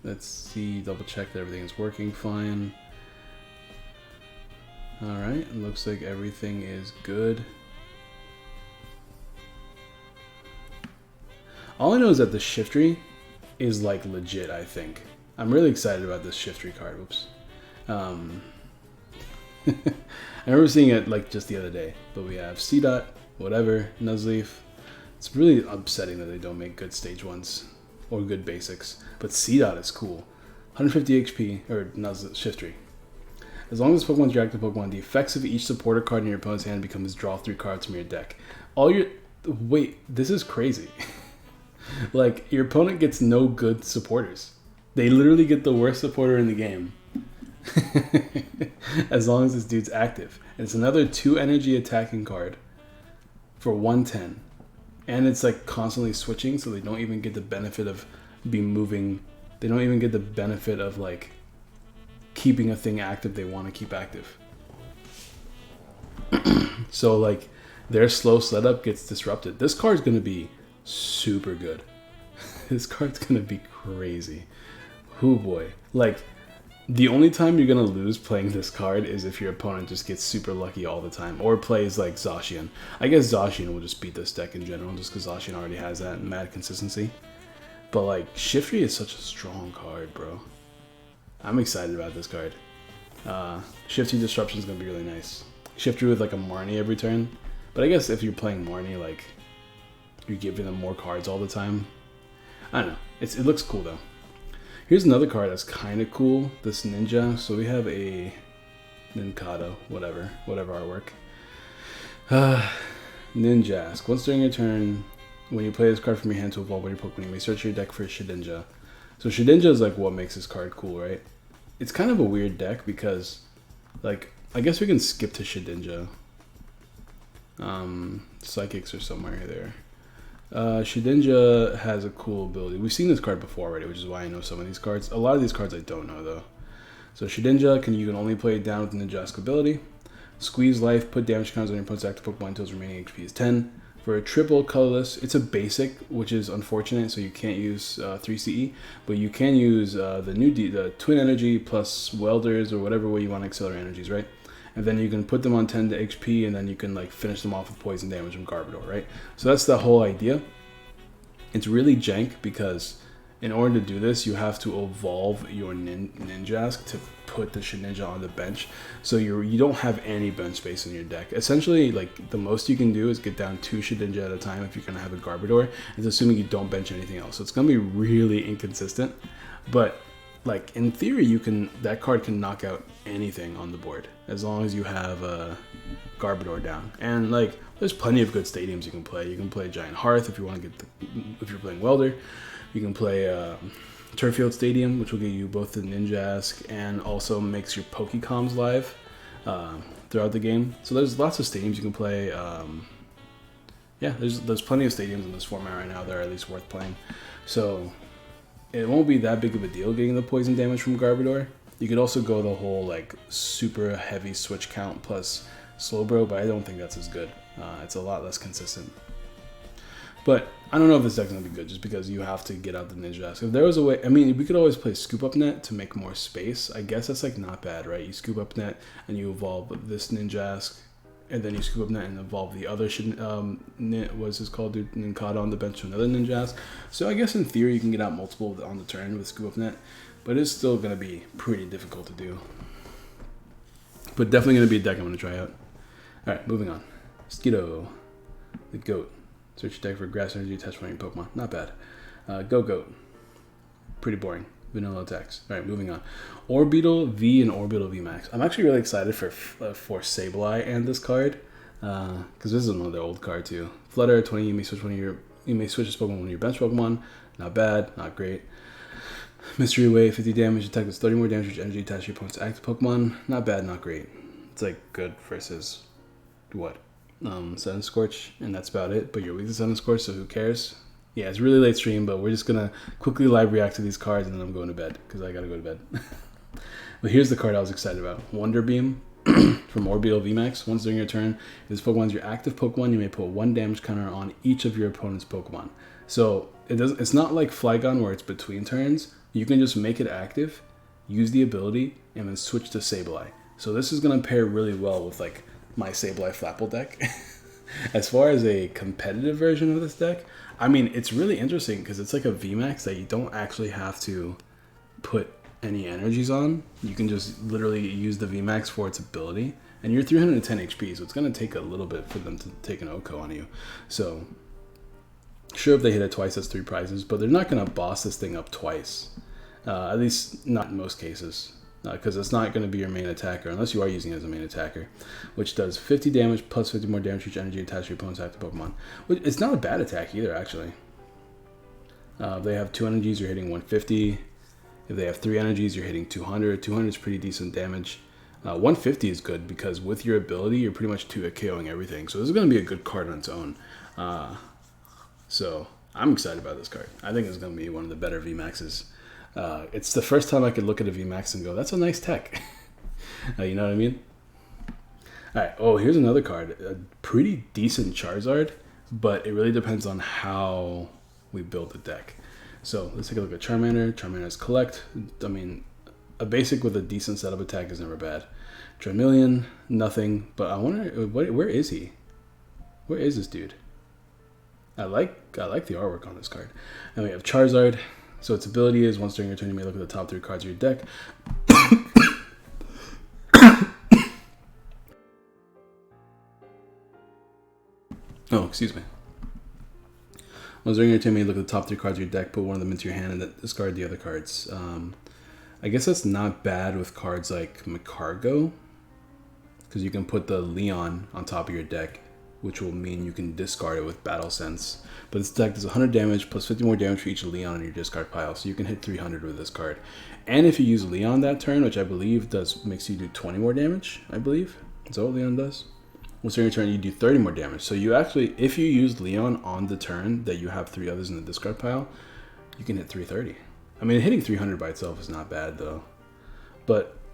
Let's see, double check that everything is working fine. Alright, it looks like everything is good. All I know is that the Shiftry is like legit, I think. I'm really excited about this Shiftry card. Oops. I remember seeing it like just the other day. But we have C-Dot, whatever, Nuzleaf. It's really upsetting that they don't make good stage ones or good basics. But C-Dot is cool. 150 HP, or Shiftry. As long as Pokemon's your active Pokemon, the effects of each supporter card in your opponent's hand becomes draw 3 cards from your deck. Wait, this is crazy. Like, your opponent gets no good supporters. They literally get the worst supporter in the game. As long as this dude's active. And it's another 2 energy attacking card for 110. And it's like constantly switching, so they don't even get the benefit of moving. They don't even get the benefit of like keeping a thing active they want to keep active. So like their slow setup gets disrupted. This card's going to be super good. This card's going to be crazy. Oh boy. Like, the only time you're going to lose playing this card is if your opponent just gets super lucky all the time. Or plays like Zacian. I guess Zacian will just beat this deck in general, just because Zacian already has that mad consistency. But like, Shiftry is such a strong card, bro. I'm excited about this card. Shiftry Disruption is going to be really nice. Shiftry with like a Marnie every turn. But I guess if you're playing Marnie, like, you're giving them more cards all the time. I don't know. It looks cool though. Here's another card that's kind of cool. This Ninja. So we have a Ninkado, whatever artwork. Ninjask. Once during your turn, when you play this card from your hand to evolve one of your Pokemon, you may search your deck for Shadinja. So Shadinja is like what makes this card cool, right? It's kind of a weird deck because, like, I guess we can skip to Shadinja. Psychics are somewhere there. Shadinja has a cool ability. We've seen this card before already, which is why I know some of these cards. A lot of these cards I don't know though. So Shadinja, you can only play it down with the Ninjask ability. Squeeze life, put damage counters on your opponent's active Pokemon until its remaining HP is 10. For a triple colorless, it's a basic, which is unfortunate, so you can't use 3 CE, but you can use the Twin Energy plus Welders or whatever way you want to accelerate energies, right? And then you can put them on 10 to HP, and then you can like finish them off with poison damage from Garbodor, right? So that's the whole idea. It's really jank because in order to do this, you have to evolve your Ninjask to put the Shadinja on the bench. So you don't have any bench space in your deck. Essentially, like, the most you can do is get down 2 Shadinja at a time if you're going to have a Garbodor. It's assuming you don't bench anything else. So it's going to be really inconsistent. But, like, in theory, that card can knock out anything on the board as long as you have a Garbodor down. And, like, there's plenty of good stadiums you can play. You can play Giant Hearth if you want to if you're playing Welder. You can play Turffield Stadium, which will get you both the Ninjask and also makes your Pokecoms live throughout the game. So there's lots of stadiums you can play. Yeah, there's plenty of stadiums in this format right now that are at least worth playing. So it won't be that big of a deal getting the poison damage from Garbodor. You could also go the whole like super heavy switch count plus Slowbro, but I don't think that's as good. It's a lot less consistent. But I don't know if this deck's going to be good just because you have to get out the Ninjask. If there was a way, I mean, we could always play Scoop Up Net to make more space. I guess that's like not bad, right? You Scoop Up Net and you evolve this Ninjask, and then you Scoop Up Net and evolve the other what's this called, dude? Ninkado on the bench to another Ninjask. So I guess in theory you can get out multiple on the turn with Scoop Up Net, but it's still going to be pretty difficult to do. But definitely going to be a deck I'm going to try out. Alright, moving on. Skiddo, the goat. Search your deck for grass energy, attach one of your Pokemon. Not bad. Goat. Pretty boring. Vanilla attacks. Alright, moving on. Orbeetle V and Orbeetle V Max. I'm actually really excited for Sableye and this card. Because this is another old card too. Flutter, 20, you may switch this Pokemon with one of your bench Pokemon. Not bad, not great. Mystery Wave, 50 damage, attack with 30 more damage, which energy attached to your opponent's active Pokemon. Not bad, not great. It's like good versus what? Sun Scorch, and that's about it. But you're weak to Sun Scorch, so who cares? Yeah, it's really late stream, but we're just gonna quickly live react to these cards, and then I'm going to bed because I gotta go to bed. But here's the card I was excited about: Wonder Beam from Orbeetle VMAX. Once during your turn, if this Pokemon is your active Pokemon, you may put 1 damage counter on each of your opponent's Pokemon. So it's not like Flygon where it's between turns, you can just make it active, use the ability, and then switch to Sableye. So this is going to pair really well with like my Sableye Flapple deck. As far as a competitive version of this deck, I mean, it's really interesting because it's like a VMAX that you don't actually have to put any energies on. You can just literally use the VMAX for its ability. And you're 310 HP, so it's going to take a little bit for them to take an OHKO on you. So, sure, if they hit it twice, that's 3 prizes, but they're not going to boss this thing up twice. At least not in most cases. Because it's not going to be your main attacker, unless you are using it as a main attacker, which does 50 damage plus 50 more damage for each energy attached to your opponent's active Pokemon. Which, it's not a bad attack either, actually. If they have 2 energies, you're hitting 150. If they have 3 energies, you're hitting 200. 200 is pretty decent damage. 150 is good because with your ability, you're pretty much 2-hit KOing everything. So this is going to be a good card on its own. So I'm excited about this card. I think it's going to be one of the better VMAXs. It's the first time I could look at a VMAX and go, that's a nice tech. You know what I mean? Alright, oh, here's another card. A pretty decent Charizard, but it really depends on how we build the deck. So let's take a look at Charmander. Charmander's Collect. I mean, a basic with a decent setup attack is never bad. Charmeleon, nothing. But I wonder, where is he? Where is this dude? I like the artwork on this card. And we have Charizard. So its ability is, once during your turn, you may look at the top 3 cards of your deck. Oh, excuse me. Once during your turn, you may look at the top 3 cards of your deck, put one of them into your hand, and discard the other cards. I guess that's not bad with cards like Macargo, because you can put the Leon on top of your deck, which will mean you can discard it with Battle Sense. But this deck does 100 damage plus 50 more damage for each Leon in your discard pile, so you can hit 300 with this card. And if you use Leon that turn, which I believe makes you do 20 more damage, I believe. Is that what Leon does? Once during your turn, you do 30 more damage. So you actually, if you use Leon on the turn that you have 3 others in the discard pile, you can hit 330. I mean, hitting 300 by itself is not bad, though.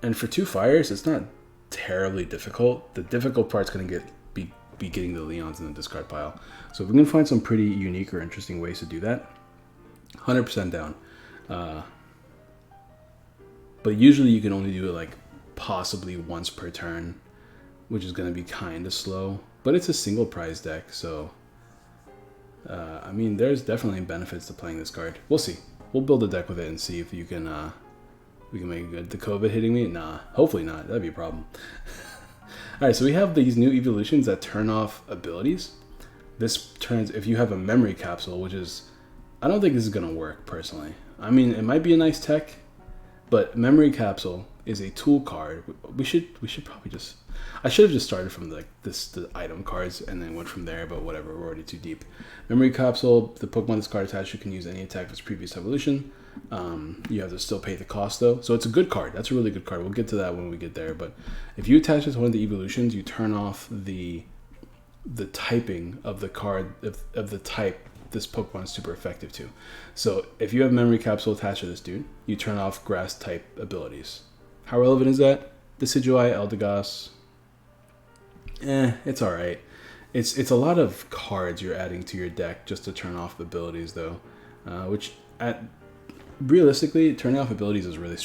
And for 2 fires, it's not terribly difficult. The difficult part's going to be getting the Leons in the discard pile. So if we can find some pretty unique or interesting ways to do that, 100% down. But usually you can only do it like possibly once per turn, which is going to be kind of slow. But it's a single prize deck, so I mean, there's definitely benefits to playing this card. We'll see. We'll build a deck with it and see if you can we can make it good. The COVID hitting me? Nah, hopefully not. That'd be a problem. Alright, so we have these new evolutions that turn off abilities. This turns, if you have a memory capsule, which is, I don't think this is going to work personally. I mean, it might be a nice tech, but memory capsule is a tool card. We should probably just, I should have just started from the item cards and then went from there, but whatever, we're already too deep. Memory capsule, the Pokemon this card attached, you can use any attack of its previous evolution. You have to still pay the cost though, so it's a good card. That's a really good card. We'll get to that when we get there. But if you attach it to one of the evolutions, you turn off the typing of the card of the type this Pokemon is super effective to. So if you have memory capsule attached to this dude, you turn off grass type abilities. How relevant is that? Decidueye, Eldegoss. It's alright. It's a lot of cards you're adding to your deck just to turn off abilities though, realistically, turning off abilities is really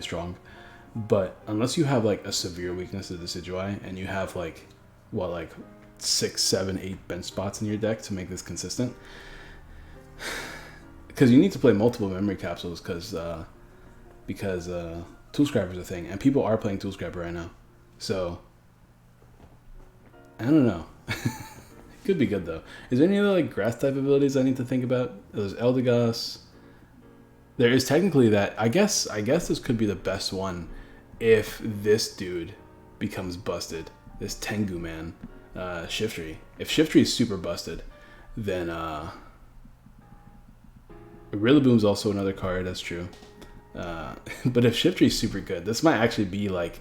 strong. But unless you have like a severe weakness to Decidueye and you have like 6, 7, 8 bench spots in your deck to make this consistent, because you need to play multiple memory capsules because Tool Scrapper is a thing and people are playing Tool Scrapper right now. So I don't know. Could be good though. Is there any other like grass type abilities I need to think about? There's Eldegoss. There is technically that. I guess this could be the best one if this dude becomes busted. This Tengu man, Shiftry. If Shiftry is super busted, then Rillaboom's also another card. That's true. But if Shiftry is super good, this might actually be like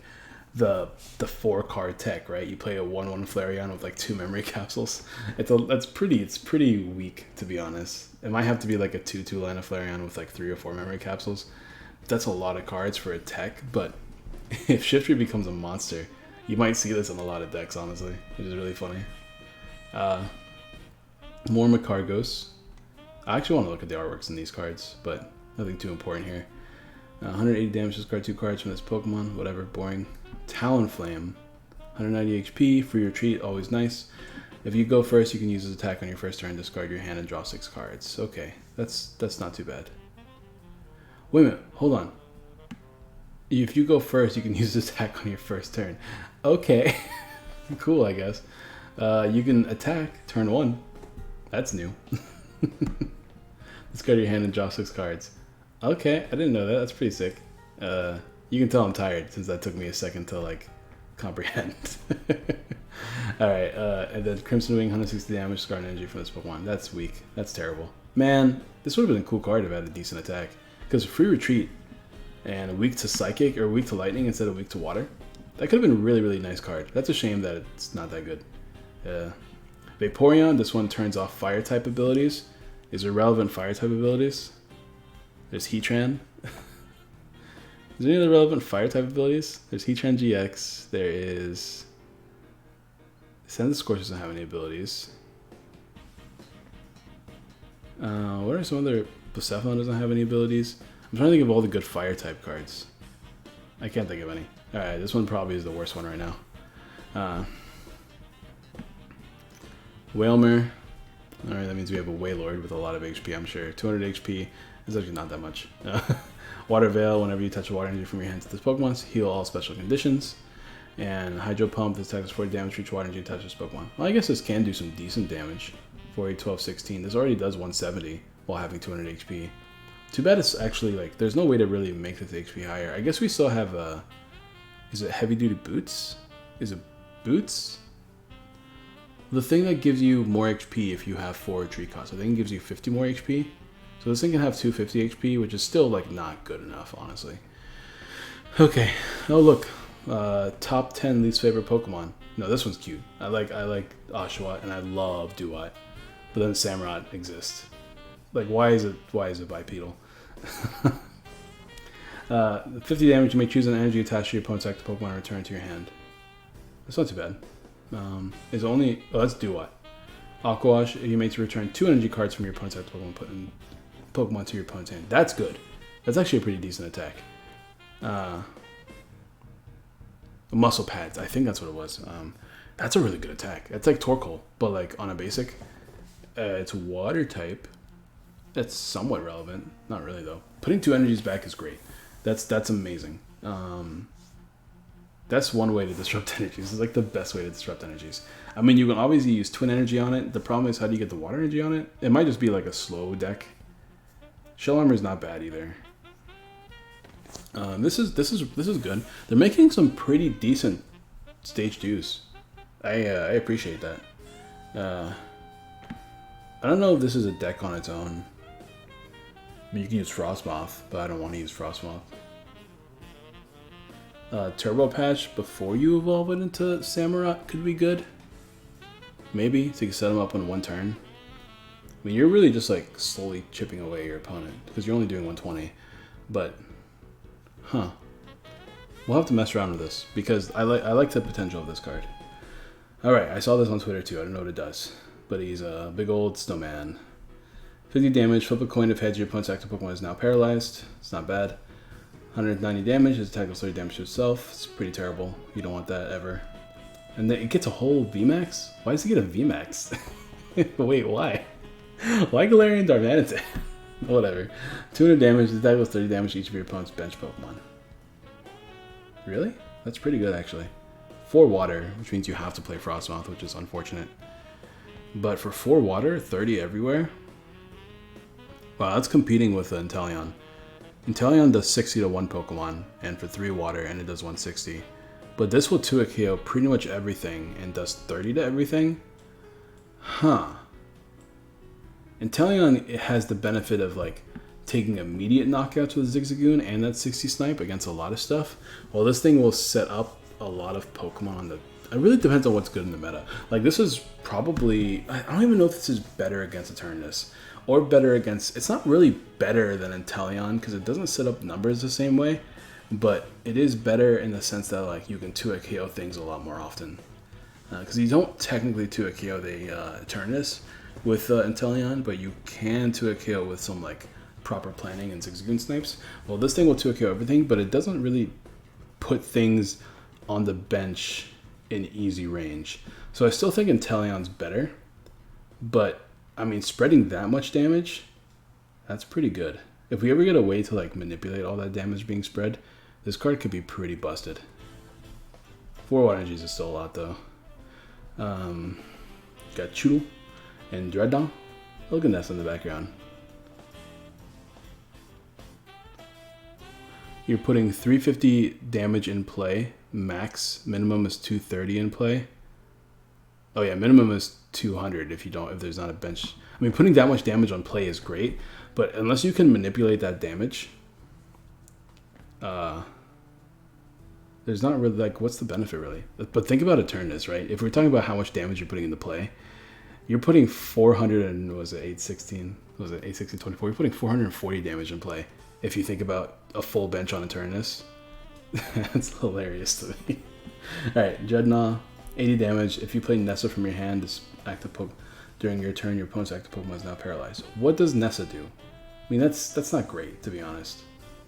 the 4-card tech, right? You play a 1/1 Flareon with like 2 memory capsules. It's pretty weak, to be honest. It might have to be like a 2/2 line of Flareon with like 3 or 4 memory capsules. That's a lot of cards for a tech, but if Shiftry becomes a monster, you might see this in a lot of decks, honestly, which is really funny. More Macargos. I actually want to look at the artworks in these cards, but Nothing too important here. 180 damage, discard 2 cards from this Pokemon. Whatever, boring. Talonflame. 190 HP, free retreat, always nice. If you go first, you can use this attack on your first turn, discard your hand, and draw 6 cards. Okay, that's not too bad. Wait a minute, hold on. If you go first, you can use this attack on your first turn. Okay, cool, I guess. You can attack turn 1. That's new. Discard your hand and draw 6 cards. Okay, I didn't know that. That's pretty sick. You can tell I'm tired since that took me a second to like comprehend. Alright, and then Crimson Wing, 160 damage, discard energy from this Pokemon. That's weak. That's terrible. Man, this would have been a cool card if it had a decent attack. Because free retreat and weak to Psychic or weak to Lightning instead of weak to Water. That could have been a really, really nice card. That's a shame that it's not that good. Vaporeon, this one turns off Fire type abilities. Is there relevant Fire type abilities? There's Heatran. Is there any other relevant Fire type abilities? There's Heatran GX. There is... Scourge doesn't have any abilities. What are some other... Blacephalon doesn't have any abilities. I'm trying to think of all the good Fire type cards. I can't think of any. Alright, this one probably is the worst one right now. Wailmer. Alright, that means we have a Wailord with a lot of HP, I'm sure. 200 HP is actually not that much. Water Veil, whenever you touch a water energy from your hands to this Pokemon, heal all special conditions. And Hydro Pump, this attack is 40 damage for each water energy touches this Pokemon. Well, I guess this can do some decent damage. 48, 12, 16. This already does 170 while having 200 HP. Too bad it's actually like, there's no way to really make this HP higher. I guess we still have is it heavy duty boots? Is it boots? The thing that gives you more HP if you have 4 retreat costs, I think it gives you 50 more HP. So this thing can have 250 HP, which is still like not good enough, honestly. Okay. Oh look, top 10 least favorite Pokemon. No, this one's cute. I like Oshawott and I love Duat, but then Samurott exists. Like, why is it bipedal? 50 damage. You may choose an energy attached to your opponent's active Pokemon and return to your hand. That's not too bad. Is only... Oh, that's Duat. Aqua Wash. You may return 2 energy cards from your opponent's active Pokemon, putting Pokemon to your opponent's hand. That's good. That's actually a pretty decent attack. Muscle Pads. I think that's what it was. That's a really good attack. It's like Torkoal, but like on a basic. It's Water type. That's somewhat relevant. Not really though. Putting 2 energies back is great. That's amazing. That's one way to disrupt energies. It's like the best way to disrupt energies. I mean, you can obviously use Twin Energy on it. The problem is, how do you get the Water Energy on it? It might just be like a slow deck. Shell Armor is not bad either. This is good. They're making some pretty decent stage 2s. I appreciate that. I don't know if this is a deck on its own. You can use Frostmoth, but I don't want to use Frostmoth. Turbo Patch before you evolve it into Samurott could be good. Maybe, so you can set them up on 1 turn. I mean, you're really just like slowly chipping away your opponent because you're only doing 120. But, we'll have to mess around with this because I like the potential of this card. Alright, I saw this on Twitter too. I don't know what it does. But he's a big old snowman. 50 damage, flip a coin if heads, your opponent's active Pokemon is now paralyzed. It's not bad. 190 damage, his attack does 30 damage to itself. It's pretty terrible. You don't want that ever. And then it gets a whole VMAX? Why does it get a VMAX? Wait, why? Why Galarian Darmanitan? Whatever. 200 damage, his attack does 30 damage to each of your opponent's bench Pokemon. Really? That's pretty good actually. 4 water, which means you have to play Frostmoth, which is unfortunate. But for 4 water, 30 everywhere? Wow, that's competing with Inteleon. Inteleon does 60 to 1 Pokemon, and for 3 water, and it does 160. But this will 2 KO pretty much everything, and does 30 to everything? Inteleon, it has the benefit of like taking immediate knockouts with Zigzagoon and that 60 snipe against a lot of stuff. Well, this thing will set up a lot of Pokemon on the... It really depends on what's good in the meta. Like, this is probably... I don't even know if this is better against Eternatus. Or better against... It's not really better than Inteleon, because it doesn't set up numbers the same way. But it is better in the sense that, like, you can 2-KO things a lot more often. Because you don't technically 2-KO the Eternatus with Inteleon, but you can 2-KO with some, like, proper planning and Zigzagoon snipes. Well, this thing will 2KO everything, but it doesn't really put things on the bench in easy range. So I still think Inteleon's better, but I mean, spreading that much damage, that's pretty good. If we ever get a way to like manipulate all that damage being spread, this card could be pretty busted. 4 water energies is still a lot though. Got Choodle and Dreadnought. Look at Nessa in the background. You're putting 350 damage in play. Max minimum is 230 in play. Oh yeah, minimum is 200 if there's not a bench. I mean, putting that much damage on play is great, but unless you can manipulate that damage, there's not really like, what's the benefit really? But think about Eternus, right? If we're talking about how much damage you're putting into play, you're putting 400 and was it 816? Was it 816 24? You're putting 440 damage in play. If you think about a full bench on Eternus, that's hilarious to me. All right, Dreadnought, 80 damage. If you play Nessa from your hand, this active Pokemon during your turn, your opponent's active Pokemon is now paralyzed. What does Nessa do? I mean, that's not great to be honest,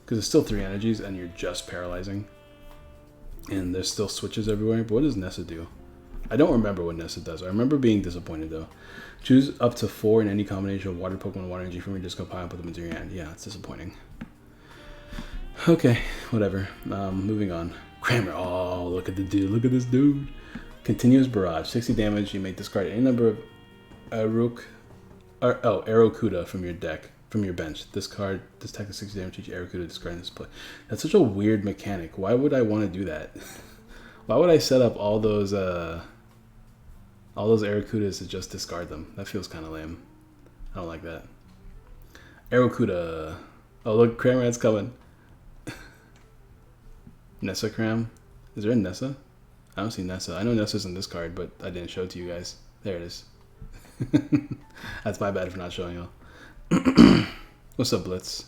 because it's still 3 energies and you're just paralyzing, and there's still switches everywhere. But what does Nessa do? I don't remember what Nessa does. I remember being disappointed though. Choose up to 4 in any combination of water Pokemon and water energy from your discard pile and put them into your hand. Yeah, it's disappointing. Okay, whatever. Moving on. Kramer. Oh, look at the dude. Look at this dude. Continuous Barrage. 60 damage. You may discard any number of Aerocuda from your deck, from your bench. This card, this attack is 60 damage each Aerocuda discard in this play. That's such a weird mechanic. Why would I want to do that? Why would I set up all those Aerocudas to just discard them? That feels kind of lame. I don't like that. Aerocuda. Oh, look, Cramorant's coming. Nessa Cram. Is there a Nessa? I don't see Nessa. I know Nessa's in this card, but I didn't show it to you guys. There it is. That's my bad for not showing y'all. What's up, Blitz?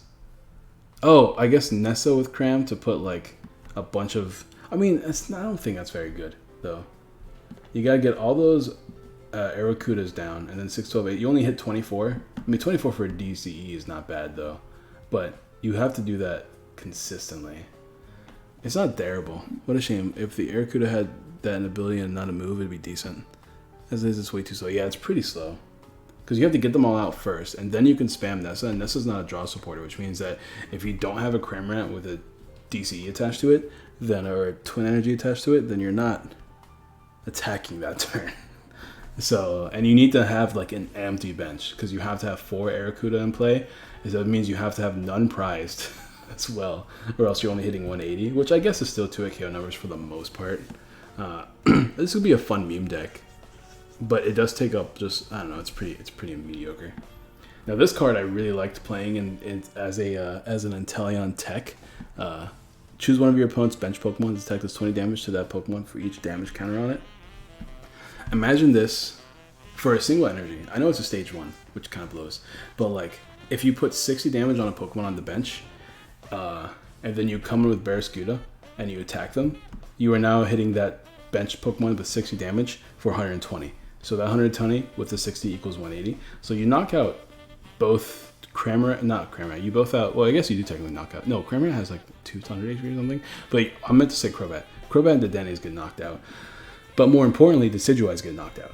Oh, I guess Nessa with Cram to put like a bunch of... I mean, I don't think that's very good, though. You gotta get all those Aerocudas down, and then 6, 12, 8. You only hit 24. I mean, 24 for a DCE is not bad, though. But you have to do that consistently. It's not terrible. What a shame. If the Aerocuda had that ability and not a move, it'd be decent. As it is, it's way too slow. Yeah, it's pretty slow. Because you have to get them all out first, and then you can spam Nessa, and Nessa's not a draw supporter, which means that if you don't have a Cramorant with a DCE attached to it, then or a Twin Energy attached to it, then you're not attacking that turn. So, and you need to have like an empty bench, because you have to have 4 Aerocuda in play. So that means you have to have none prized as well, or else you're only hitting 180, which I guess is still 2 KO numbers for the most part. This would be a fun meme deck, but it does take up just, I don't know, it's pretty mediocre. Now this card I really liked playing as an Inteleon tech. Choose one of your opponent's bench Pokemon. This attack does 20 damage to that Pokemon for each damage counter on it. Imagine this for a single energy. I know it's a stage 1, which kind of blows, but like if you put 60 damage on a Pokemon on the bench, and then you come in with Barraskewda and you attack them, you are now hitting that bench Pokemon with 60 damage for 120. So that 120 with the 60 equals 180. So you knock out both not Cramorant, you both out, well I guess you do technically knock out, no, Cramorant has like 200 HP or something, but I meant to say Crobat. Crobat and Dedennes get knocked out, but more importantly, Decidueyes get knocked out.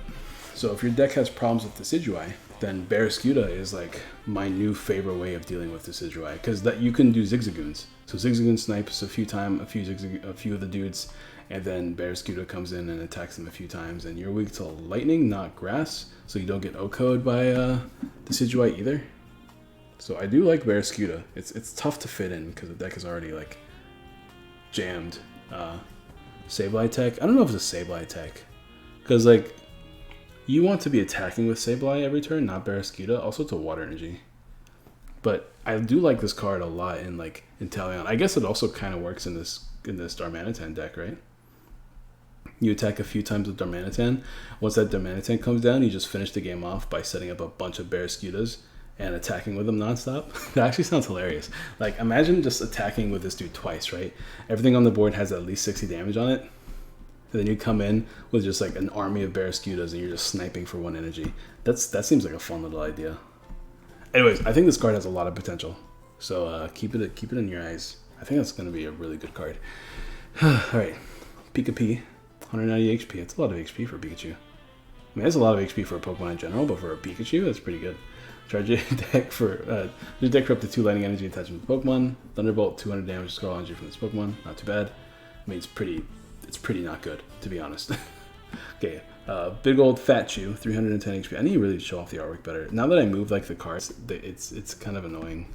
So if your deck has problems with Decidueye, then Barraskewda is like my new favorite way of dealing with Decidueye, because that you can do Zigzagoons. So Zigzagoon snipes a few of the dudes, and then Barraskewda comes in and attacks them a few times, and you're weak to lightning, not grass, so you don't get O-code by Decidueye either. So I do like Barraskewda. It's tough to fit in because the deck is already like jammed. Sableye tech. I don't know if it's a Sableye tech, because like you want to be attacking with Sableye every turn, not Barraskewda. Also, it's a water energy. But I do like this card a lot in like Inteleon. I guess it also kind of works in this Darmanitan deck, right? You attack a few times with Darmanitan. Once that Darmanitan comes down, you just finish the game off by setting up a bunch of Barraskewdas and attacking with them nonstop. That actually sounds hilarious. Like, imagine just attacking with this dude twice, right? Everything on the board has at least 60 damage on it. And then you come in with just like an army of Barraskewdas and you're just sniping for 1 energy. That seems like a fun little idea. Anyways, I think this card has a lot of potential. So keep it in your eyes. I think that's going to be a really good card. Alright. Pika P. 190 HP. It's a lot of HP for Pikachu. I mean, that's a lot of HP for a Pokemon in general, but for a Pikachu, that's pretty good. Charge your deck for up to 2 lightning energy attachment to Pokemon. Thunderbolt, 200 damage to scroll energy from this Pokemon. Not too bad. I mean, it's pretty not good, to be honest. Okay, big old fat chew, 310 HP. I need to really show off the artwork better. Now that I moved like the cards, it's kind of annoying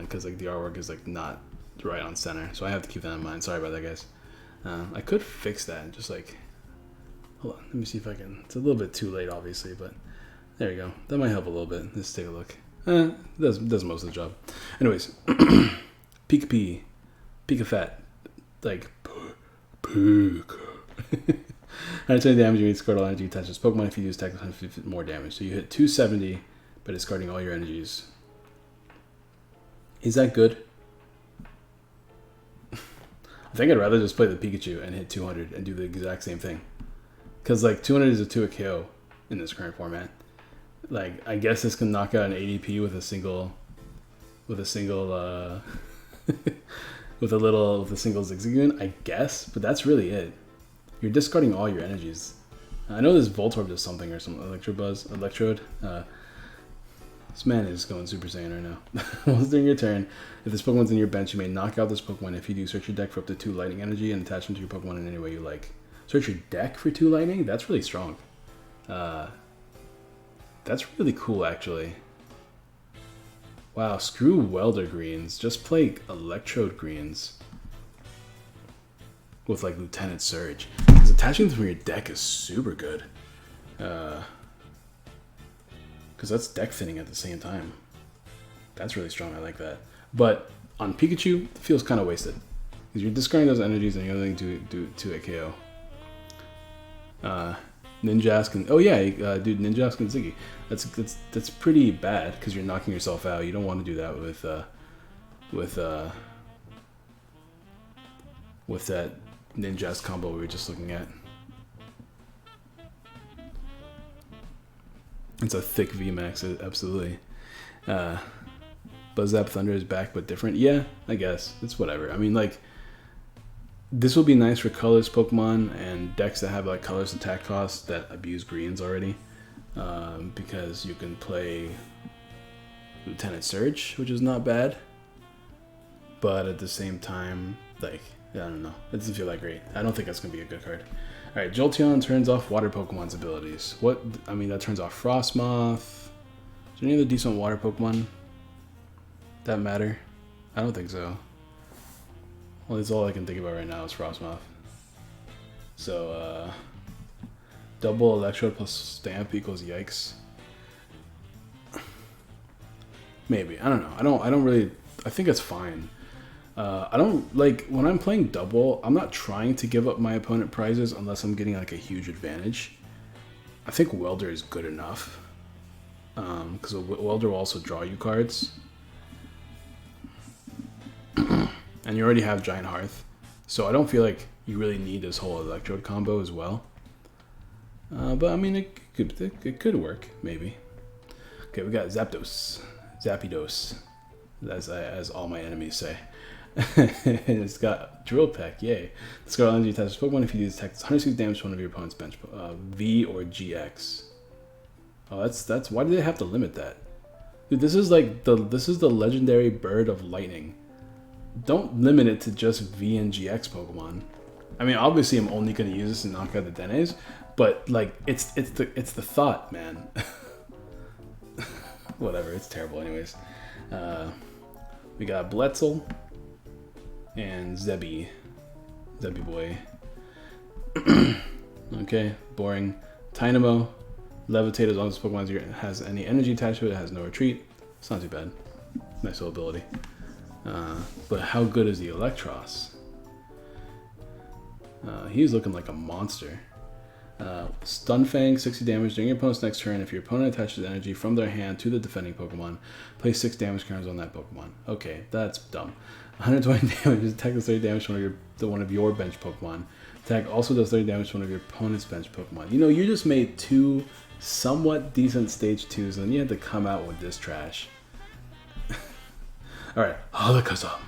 because like the artwork is like not right on center, so I have to keep that in mind. Sorry about that, guys. I could fix that and just like, hold on, let me see if I can. It's a little bit too late, obviously, but there you go. That might help a little bit. Let's take a look. Does most of the job. Anyways, Pika P, Pika Fat, like Pika. 120 damage, you discard all energy attached to this Pokemon. If you use attack, 150 more damage. So you hit 270 by discarding all your energies. Is that good? I think I'd rather just play the Pikachu and hit 200 and do the exact same thing. Because like 200 is a 2 KO in this current format. Like I guess this can knock out an ADP with a single with a single Zigzagoon, I guess, but that's really it. You're discarding all your energies. I know this Voltorb does something or some Electrode. This man is going Super Saiyan right now. Once during your turn, if this Pokemon's in your bench, you may knock out this Pokemon. If you do, search your deck for up to 2 lightning energy and attach them to your Pokemon in any way you like. Search your deck for 2 lightning? That's really strong. That's really cool, actually. Wow, screw Welder Greens. Just play Electrode Greens. With like Lieutenant Surge. Because attaching them from your deck is super good. Because that's deck thinning at the same time. That's really strong, I like that. But on Pikachu, it feels kind of wasted. Because you're discarding those energies and you're only going to do a KO. Ninjask and... Oh yeah, dude, Ninjask and Ziggy. That's pretty bad because you're knocking yourself out. You don't want to do that with that Ninjask combo we were just looking at. It's a thick VMAX, absolutely. Buzzap Thunder is back, but different. Yeah, I guess. It's whatever. I mean, like, this will be nice for colorless Pokemon and decks that have, like, colorless attack costs that abuse greens already. Because you can play Lieutenant Surge, which is not bad. But at the same time, like, I don't know. It doesn't feel that great. I don't think that's going to be a good card. Alright, Jolteon turns off water Pokemon's abilities. That turns off Frostmoth. Is there any other decent water Pokemon that matter? I don't think so. Well, that's all I can think about right now is Frostmoth. So, double Electrode plus Stamp equals Yikes. Maybe. I don't know. I don't really... I think it's fine. I don't, like, when I'm playing double, I'm not trying to give up my opponent prizes unless I'm getting, like, a huge advantage. I think Welder is good enough. Because Welder will also draw you cards. And you already have Giant Hearth. So I don't feel like you really need this whole Electrode combo as well. But, I mean, it could work, maybe. Okay, we got Zapdos. Zapdos. As all my enemies say. It's got Drill Peck, yay. Discard all energy attached to Pokemon. If you use attack, it's 106 damage to one of your opponent's bench. V or GX. Oh, that's why do they have to limit that? Dude, this is the legendary Bird of Lightning. Don't limit it to just V and GX Pokemon. I mean, obviously I'm only gonna use this to knock out the Denes, but like it's the thought, man. Whatever, it's terrible anyways. We got Bletzel and Zebby boy. Okay, boring. Tynamo, Levitate as long as Pokemon has any energy attached to it, it has no retreat. It's not too bad. Nice little ability. But how good is the Electros? He's looking like a monster. Stunfang, 60 damage during your opponent's next turn. If your opponent attaches energy from their hand to the defending Pokemon, place 6 damage counters on that Pokemon. Okay, that's dumb. 120 damage, attack does 30 damage to one of your bench Pokemon. Attack also does 30 damage to one of your opponent's bench Pokemon. You know, you just made 2 somewhat decent stage 2s, and then you had to come out with this trash. All right, Alakazam.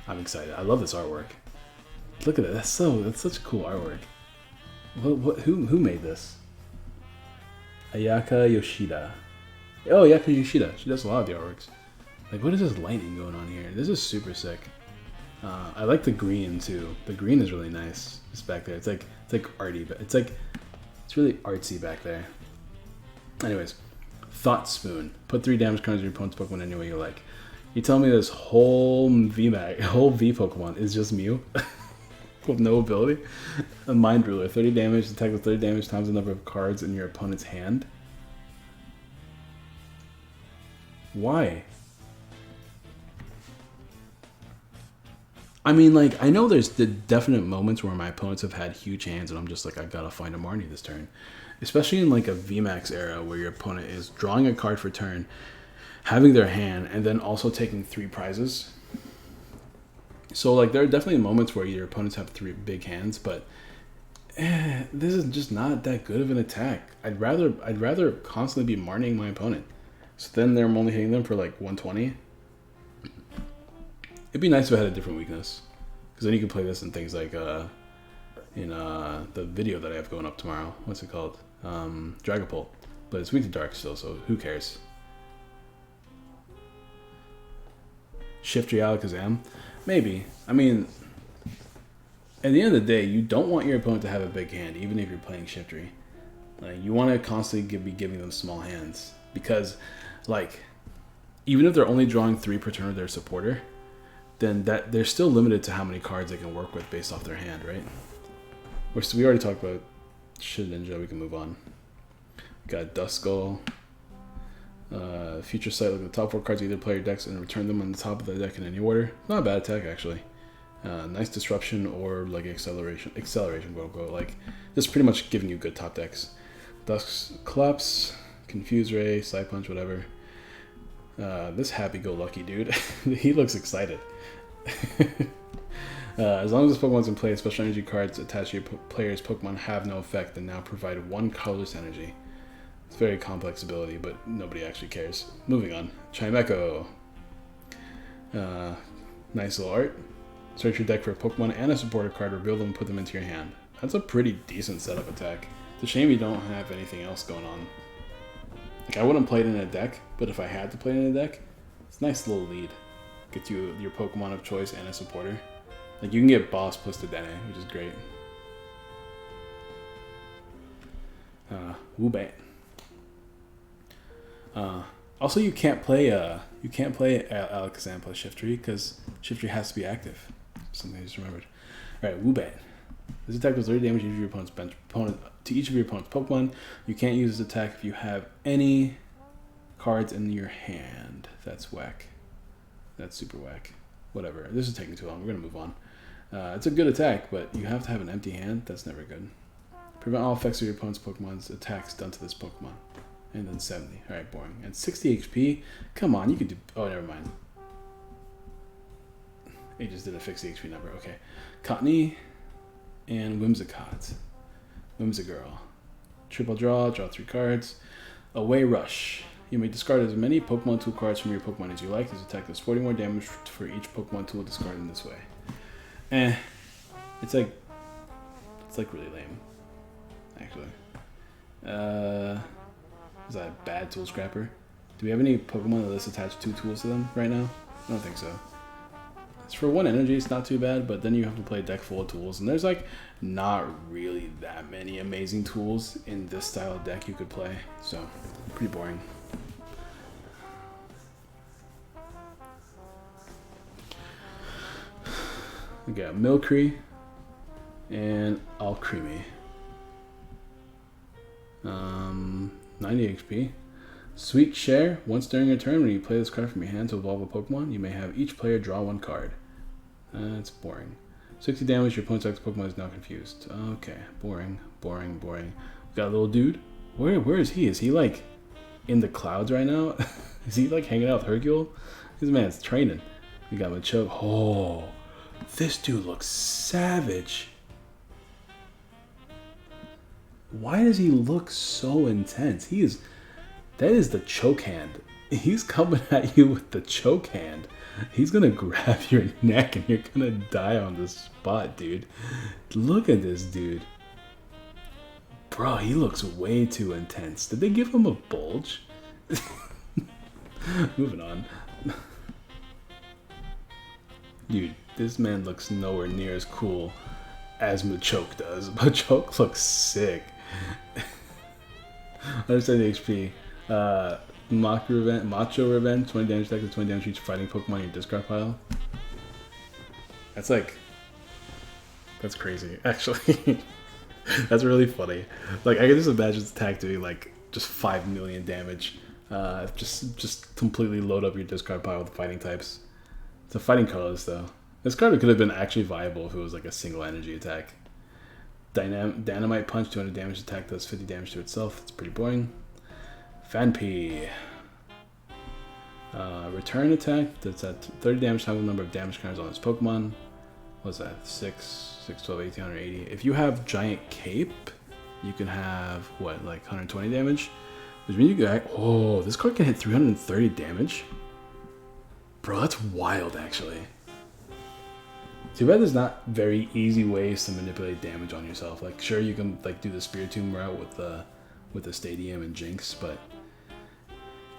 I'm excited. I love this artwork. Look at it. That's such cool artwork. Who made this? Ayaka Yoshida. Oh, Ayaka Yoshida. She does a lot of the artworks. Like, what is this lightning going on here? This is super sick. I like the green too. The green is really nice. Just back there. It's like arty, but it's really artsy back there. Anyways, Thought Spoon. Put 3 damage cards on your opponent's Pokemon any way you like. You tell me this whole V Pokemon is just Mew with no ability? A Mind Ruler. 30 damage. Attack with 30 damage times the number of cards in your opponent's hand. Why? I mean, like, I know there's the definite moments where my opponents have had huge hands and I'm just like, I gotta find a Marnie this turn. Especially in like a VMAX era where your opponent is drawing a card for turn, having their hand, and then also taking 3 prizes. So like there are definitely moments where your opponents have 3 big hands, but this is just not that good of an attack. I'd rather constantly be Marnieing my opponent. So then they're only hitting them for like 120. It'd be nice if it had a different weakness, because then you can play this in things like in the video that I have going up tomorrow. What's it called? Dragapult. But it's weak to dark still, so who cares? Shift your Alakazam? Maybe. I mean, at the end of the day, you don't want your opponent to have a big hand, even if you're playing Shiftry. Like, you want to constantly be giving them small hands, because, like, even if they're only drawing 3 per turn of their supporter, then that they're still limited to how many cards they can work with based off their hand, right? We already talked about Shadinja. We can move on. We got Duskull. Future Sight. Look at the top 4 cards of either player decks and return them on the top of the deck in any order. Not a bad attack, actually. Nice disruption or like acceleration, quote unquote. Like, this is pretty much giving you good top decks. Dusk Collapse, Confuse Ray, Side Punch, whatever. This happy-go-lucky dude, he looks excited. As long as this Pokemon's in play, special energy cards attached to your player's Pokemon have no effect and now provide 1 colorless energy. It's a very complex ability, but nobody actually cares. Moving on. Tribeco. Nice little art. Search your deck for a Pokemon and a supporter card, reveal them and put them into your hand. That's a pretty decent setup attack. It's a shame you don't have anything else going on. Like, I wouldn't play it in a deck, but if I had to play it in a deck, it's a nice little lead. Gets you your Pokemon of choice and a supporter. Like, you can get Boss plus Dedenne, which is great. Woobat. Also, you can't play Alakazam plus Shiftry because Shiftry has to be active. Something I just remembered. All right, Woobat. This attack does 30 damage to each of your opponent's Pokemon. You can't use this attack if you have any cards in your hand. That's whack. That's super whack. Whatever. This is taking too long. We're gonna move on. It's a good attack, but you have to have an empty hand. That's never good. Prevent all effects of your opponent's Pokemon's attacks done to this Pokemon. And then 70. Alright, boring. And 60 HP? Come on, you can do... Oh, never mind. It just didn't fix the HP number. Okay. Cottony and Whimsicott. Whimsigirl. Triple draw 3 cards. Away Rush. You may discard as many Pokemon tool cards from your Pokemon as you like. This attack does 40 more damage for each Pokemon tool discarded in this way. It's like really lame, actually. Is that a bad tool scrapper? Do we have any Pokemon that list attached 2 tools to them right now? I don't think so. It's for 1 energy, it's not too bad, but then you have to play a deck full of tools, and there's like not really that many amazing tools in this style of deck you could play, so pretty boring. We got Milcree and Alcremie. 90 HP. Sweet Share. Once during your turn, when you play this card from your hand to evolve a Pokemon, you may have each player draw 1 card. That's boring. 60 damage, your opponent's active Pokemon is now confused. Okay, boring. We got a little dude. Where is he? Is he like in the clouds right now? Is he like hanging out with Hercule? This man's training. We got Machoke. Oh, this dude looks savage. Why does he look so intense? That is the choke hand He's coming at you with the choke hand. He's gonna grab your neck and you're gonna die on the spot, dude. Look at this dude. Bro, he looks way too intense. Did they give him a bulge? Moving on. Dude, this man looks nowhere near as cool as Machoke does. Machoke looks sick. Understand the HP. Macho Revenge, 20 damage attack with 20 damage each fighting Pokemon in your discard pile. That's like... That's crazy, actually. That's really funny. Like, I can just imagine this attack doing like just 5 million damage. Just completely load up your discard pile with fighting types. It's a fighting colorless though. This card could have been actually viable if it was like a single energy attack. Dynamite Punch, 200 damage attack, does 50 damage to itself. It's pretty boring. Fanpy. Return attack, that's at 30 damage times the number of damage counters on its Pokemon. What's that? 6, 12, 18, 180. If you have Giant Cape, you can have, what, like 120 damage? Which means you can, oh, this card can hit 330 damage? Bro, that's wild, actually. Too bad there's not very easy ways to manipulate damage on yourself. Like, sure, you can like do the Spiritomb route with the Stadium and Jinx, but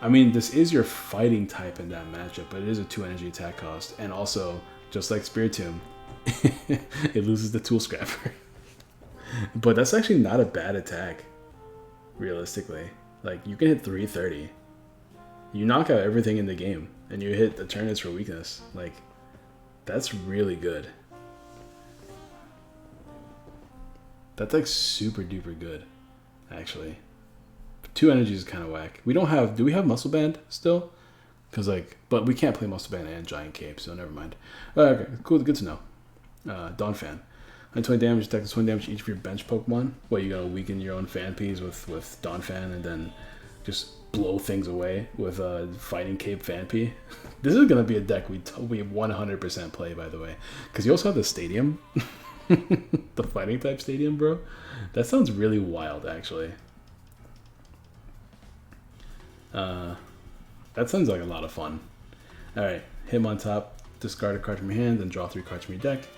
I mean, this is your fighting type in that matchup, but it is a 2 energy attack cost, and also, just like Spiritomb, it loses the Tool Scrapper. But that's actually not a bad attack, realistically. Like, you can hit 330. You knock out everything in the game, and you hit Eternatus for weakness. Like, that's really good. That's like super duper good, actually. 2 energies is kind of whack. We don't have, do we have Muscle Band still? Because like, but we can't play Muscle Band and Giant Cape, so never mind. Okay, cool, good to know. Donphan. 120 damage, attack 20 damage each of your bench Pokemon. What, you gonna weaken your own Fanpies with Donphan and then just blow things away with Fighting Cape Fanpy? This is gonna be a deck we 100% play, by the way. Because you also have the Stadium. The Fighting type Stadium, bro. That sounds really wild, actually. That sounds like a lot of fun. Alright, hit him on top, discard a card from your hand, then draw 3 cards from your deck.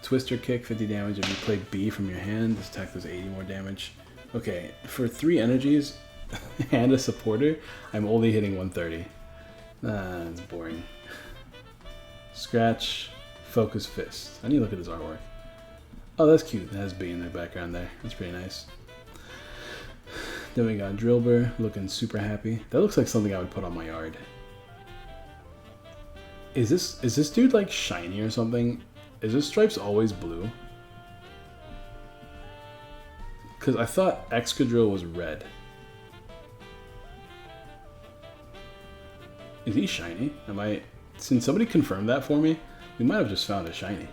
Twister Kick, 50 damage. If you play B from your hand, this attack does 80 more damage. Okay, for 3 energies and a supporter, I'm only hitting 130. That's boring. Scratch, Focus Fist. I need to look at his artwork. Oh, that's cute. It has B in the background there. That's pretty nice. Then we got Drillbur, looking super happy. That looks like something I would put on my yard. Is this dude like shiny or something? Is his stripes always blue? Because I thought Excadrill was red. Is he shiny? Can somebody confirm that for me? We might have just found a shiny.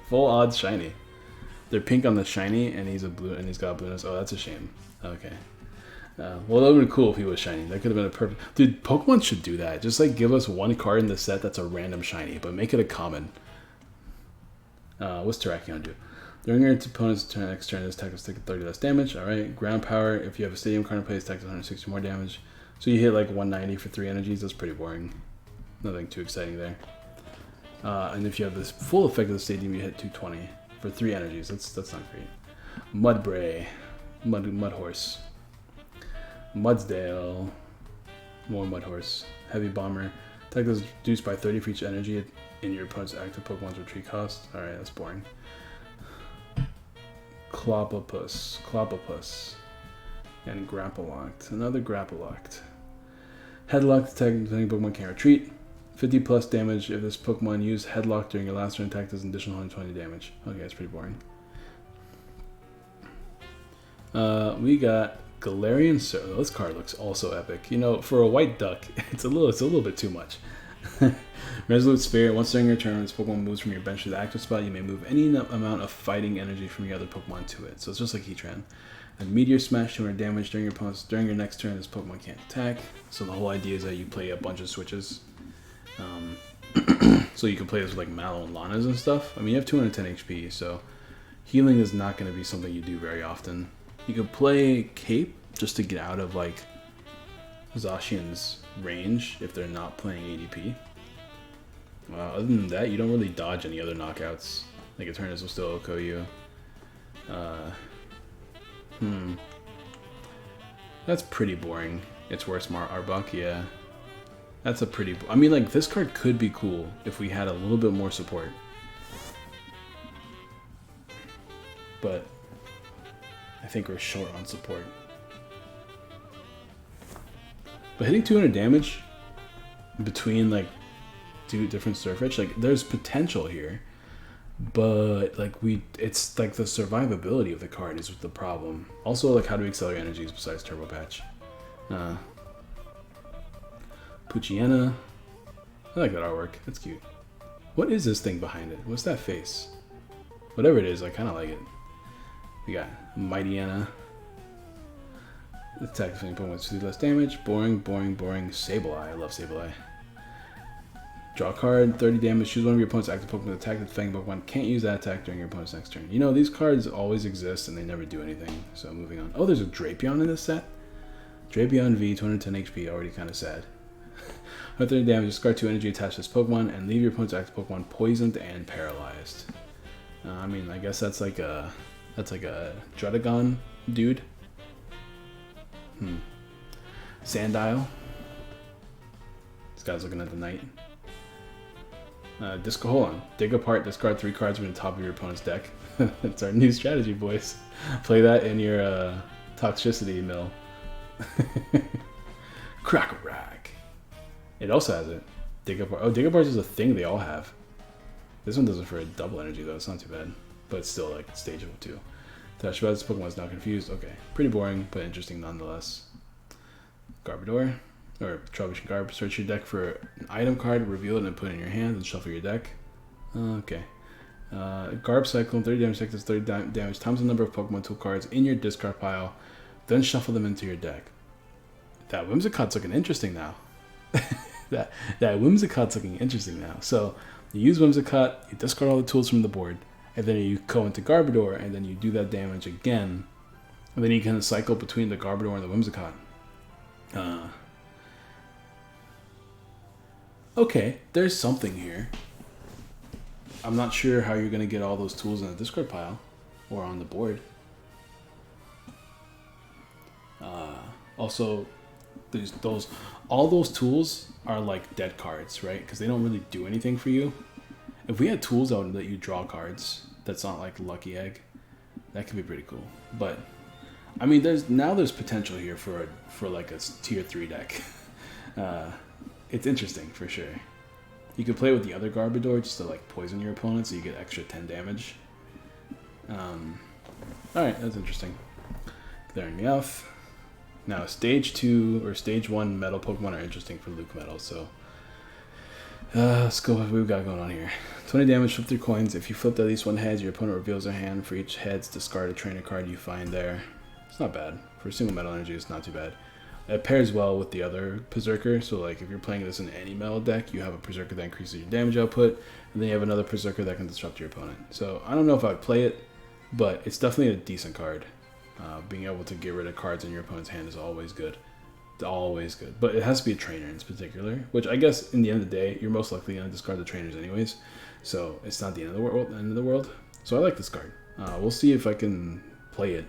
Full odds shiny. They're pink on the shiny, and he's a blue, and he's got blueness. Oh, that's a shame. Okay. Well, that would have been cool if he was shiny. That could have been a perfect... Dude, Pokemon should do that. Just, like, give us one card in the set that's a random shiny, but make it a common. What's Terrakion do? During your opponent's next turn, this attack will take 30 less damage. Alright. Ground Power. If you have a Stadium card in play, this attack does 160 more damage. So you hit, like, 190 for 3 energies. That's pretty boring. Nothing too exciting there. And if you have this full effect of the Stadium, you hit 220 for 3 energies. That's not great. Mudbray. Mudhorse. Mudsdale. More Mudhorse. Heavy Bomber. Attack is reduced by 30 for each energy in your opponent's active Pokemon's retreat cost. Alright, that's boring. Clobbopus. And Grapple-Locked. Another Grapple-Locked. Headlocked attack, any Pokemon can't retreat. 50 plus damage if this Pokemon used Headlock during your last turn attack does an additional 120 damage. Okay, that's pretty boring. We got Galarian Surf. This card looks also epic. You know, for a white duck, it's a little bit too much. Resolute Spirit. Once during your turn, this Pokemon moves from your bench to the active spot, you may move any amount of fighting energy from your other Pokemon to it. So it's just like Heatran. And Meteor Smash, 200 damage during your next turn. This Pokemon can't attack. So the whole idea is that you play a bunch of switches. So you can play this with like Mallow and Lanas and stuff. I mean, you have 210 HP, so healing is not going to be something you do very often. You could play Cape just to get out of like Zacian's range if they're not playing ADP. Other than that, you don't really dodge any other knockouts. Like Eternus will still OHKO you. That's pretty boring. It's worse Arbok, yeah. That's a pretty... I mean, like, this card could be cool if we had a little bit more support. But I think we're short on support. But hitting 200 damage between, like, two different Surfetch, like, there's potential here. But, like, it's, like, the survivability of the card is the problem. Also, like, how do we accelerate energies besides Turbo Patch? Poochyena. I like that artwork. That's cute. What is this thing behind it? What's that face? Whatever it is, I kind of like it. We got Mightyena. Attack if any Pokemon with 2 less damage. Boring, boring, boring. Sableye. I love Sableye. Draw a card, 30 damage. Choose one of your opponent's active Pokemon to attack the Fang Pokemon. Can't use that attack during your opponent's next turn. You know, these cards always exist and they never do anything. So moving on. Oh, there's a Drapion in this set? Drapion V, 210 HP. Already kind of sad. 130 damage. Discard 2 energy attached to this Pokemon and leave your opponent's active Pokemon poisoned and paralyzed. I mean, I guess that's like a Druddigon dude. Sandile. This guy's looking at the knight. Hold on. Dig apart, discard 3 cards from the top of your opponent's deck. That's our new strategy, boys. Play that in your toxicity mill. Crack-a-rack. It also has it. Dig apart. Oh, dig apart is a thing they all have. This one does it for a double energy though. It's not too bad, but it's still like stage 2. Touch about this Pokemon is now confused. Okay, pretty boring, but interesting nonetheless. Garbodor. Or Trubbish Garb, search your deck for an item card, reveal it and put it in your hand, and shuffle your deck. Okay. Garb Cyclone, 30 damage, does 30 damage times the number of Pokemon tool cards in your discard pile, then shuffle them into your deck. That Whimsicott's looking interesting now. that Whimsicott's looking interesting now. So, you use Whimsicott, you discard all the tools from the board, and then you go into Garbodor, and then you do that damage again, and then you kind of cycle between the Garbodor and the Whimsicott. Okay, there's something here. I'm not sure how you're going to get all those tools in the discard pile or on the board. Also, all those tools are like dead cards, right? Because they don't really do anything for you. If we had tools that would let you draw cards, that's not like Lucky Egg, that could be pretty cool. But I mean, there's potential here for like a tier 3 deck. It's interesting for sure. You could play with the other Garbodor just to like poison your opponent, so you get extra 10 damage. Alright, that's interesting. Clearing me off. Now, stage 2 or stage 1 metal Pokemon are interesting for Luke Metal, so let's go with what we've got going on here. 20 damage, flip 3 coins. If you flipped at least one heads, your opponent reveals their hand. For each heads, discard a trainer card you find there. It's not bad. For a single metal energy, it's not too bad. It pairs well with the other Berserker, so like if you're playing this in any metal deck, you have a Berserker that increases your damage output, and then you have another Berserker that can disrupt your opponent. So I don't know if I'd play it, but it's definitely a decent card. Being able to get rid of cards in your opponent's hand is always good. It's always good. But it has to be a trainer in particular, which I guess in the end of the day, you're most likely going to discard the trainers anyways, so it's not the end of the world. So I like this card. We'll see if I can play it.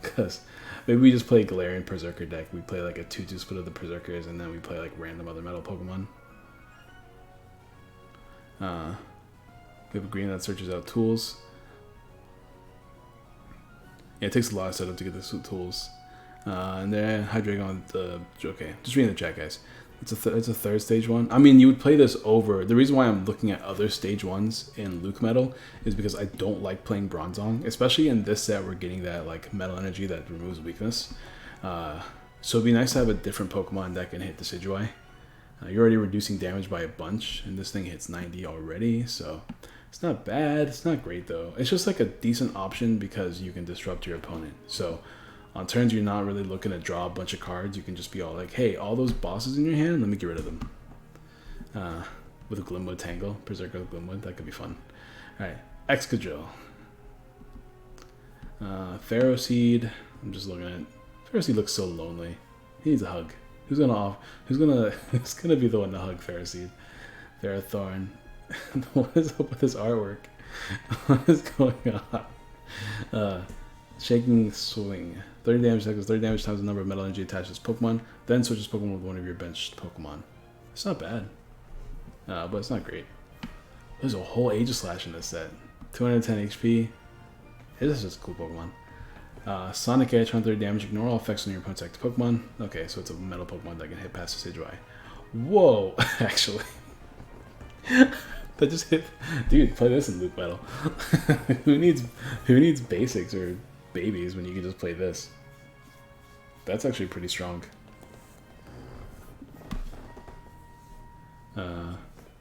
Because maybe we just play Galarian Berserker deck. We play like a 2-2 split of the Berserkers, and then we play like random other metal Pokemon. We have a green that searches out tools. Yeah, it takes a lot of setup to get the tools. And then Hydreigon, okay, just reading the chat, guys. It's a third stage one. I mean, you would play this over. The reason why I'm looking at other stage ones in Luke Metal is because I don't like playing Bronzong, especially in this set. We're getting that like metal energy that removes weakness. So it'd be nice to have a different Pokemon that can hit Decidueye. You're already reducing damage by a bunch, and this thing hits 90 already, so it's not bad. It's not great though. It's just like a decent option because you can disrupt your opponent. So on turns you're not really looking to draw a bunch of cards. You can just be all like, hey, all those bosses in your hand, let me get rid of them. With a Glimwood Tangle, Berserker with Glimwood, that could be fun. Alright, Excadrill. Pharaoh Seed, I'm just looking at it. Pharaoh Seed looks so lonely. He needs a hug. Who's gonna who's gonna be the one to hug Pharaoh Seed? Thorn. What is up with this artwork? What is going on? Shaking Swing. 30 damage equals 30 damage times the number of metal energy attached to this Pokemon. Then switches Pokemon with one of your benched Pokemon. It's not bad. But it's not great. There's a whole Aegislash in this set. 210 HP. This is just a cool Pokemon. Sonic Edge, 130 damage. Ignore all effects on your opponent's active Pokemon. Okay, so it's a metal Pokemon that can hit past the stage Y. Whoa, actually. That just hit. Dude, play this in Loop Metal. Who needs basics or babies when you can just play this? That's actually pretty strong.